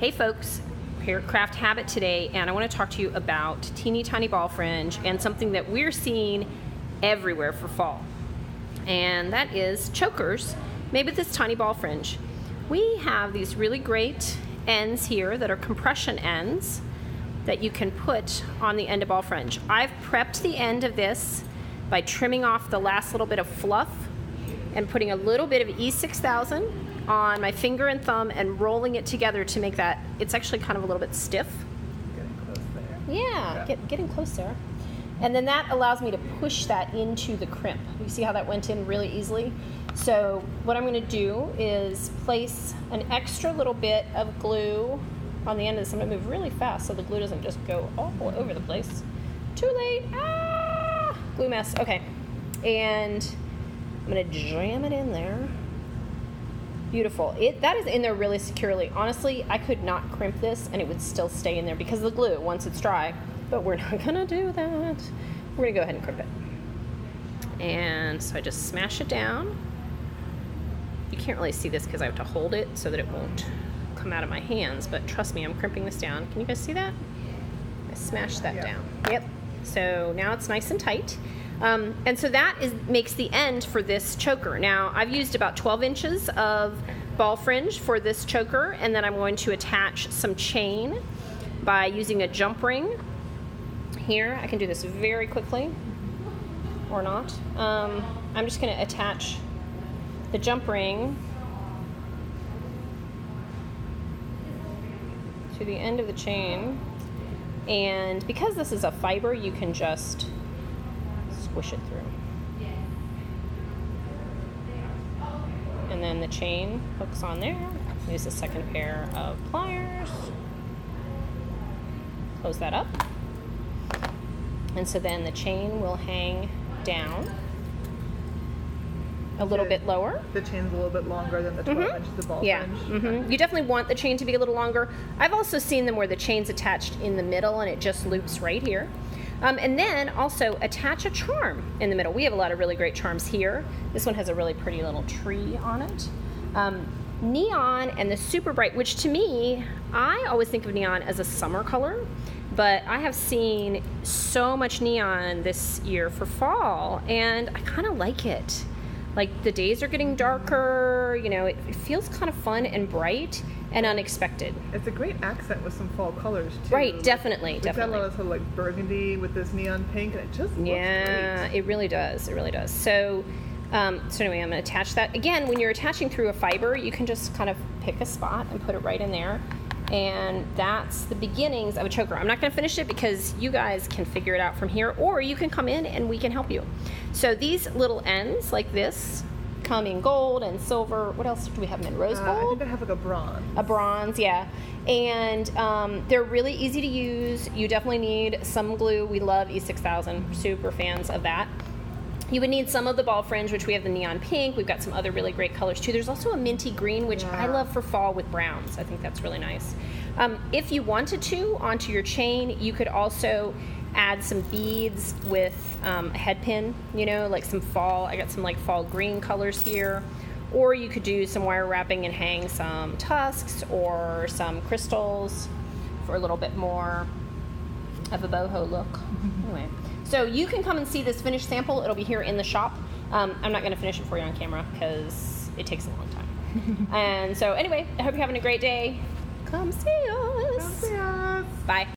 Hey folks, Craft Habit today, and I want to talk to you about teeny tiny ball fringe and something that we're seeing everywhere for fall, and that is chokers made with this tiny ball fringe. We have these really great ends here that are compression ends that you can put on the end of ball fringe. I've prepped the end of this by trimming off the last little bit of fluff and putting a little bit of E6000 on my finger and thumb and rolling it together to make that, it's actually kind of a little bit stiff. Getting close there. Yeah. Getting closer. And then that allows me to push that into the crimp. You see how that went in really easily? So what I'm going to do is place an extra little bit of glue on the end of this. I'm going to move really fast so the glue doesn't just go all over the place. Too late. Ah! Glue mess. Okay. And I'm going to jam it in there. Beautiful. That is in there really securely. Honestly, I could not crimp this and it would still stay in there because of the glue once it's dry. But we're not going to do that. We're going to go ahead and crimp it. And so I just smash it down. You can't really see this because I have to hold it so that it won't come out of my hands. But trust me, I'm crimping this down. Can you guys see that? I smashed that down. Yep. So now it's nice and tight. And so that makes the end for this choker. Now, I've used about 12 inches of ball fringe for this choker, and then I'm going to attach some chain by using a jump ring. Here, I can do this very quickly, or not. I'm just going to attach the jump ring to the end of the chain, and because this is a fiber, you can just squish it through. And then the chain hooks on there. Use the second pair of pliers. Close that up. And so then the chain will hang down a little bit lower. The chain's a little bit longer than the 12 inches of ball fringe. You definitely want the chain to be a little longer. I've also seen them where the chain's attached in the middle and it just loops right here. And then also attach a charm in the middle. We have a lot of really great charms here. This one has a really pretty little tree on it. Neon and the super bright, which to me, I always think of neon as a summer color, but I have seen so much neon this year for fall, and I kind of like it. Like the days are getting darker, you know, it feels kind of fun and bright and unexpected. It's a great accent with some fall colors too. Right, definitely, We've got a lot of sort of like burgundy with this neon pink, and it just looks great. It really does. It really does. So, so anyway, I'm going to attach that. Again, when you're attaching through a fiber, you can just kind of pick a spot and put it right in there. And that's the beginnings of a choker. I'm not going to finish it because you guys can figure it out from here, or you can come in and we can help you. So these little ends like this come in gold and silver. What else do we have them in? Rose gold? I think I have like a bronze. A bronze, yeah. And they're really easy to use. You definitely need some glue. We love E6000. Super fans of that. You would need some of the ball fringe, which we have the neon pink. We've got some other really great colors too. There's also a minty green, which I love for fall with browns. I think that's really nice. If you wanted to, onto your chain, you could also add some beads with a head pin, you know, like some fall. I got some like fall green colors here. Or you could do some wire wrapping and hang some tusks or some crystals for a little bit more of a boho look. Anyway. So you can come and see this finished sample. It'll be here in the shop. I'm not going to finish it for you on camera because it takes a long time. And so anyway, I hope you're having a great day. Come see us. Come see us. Bye.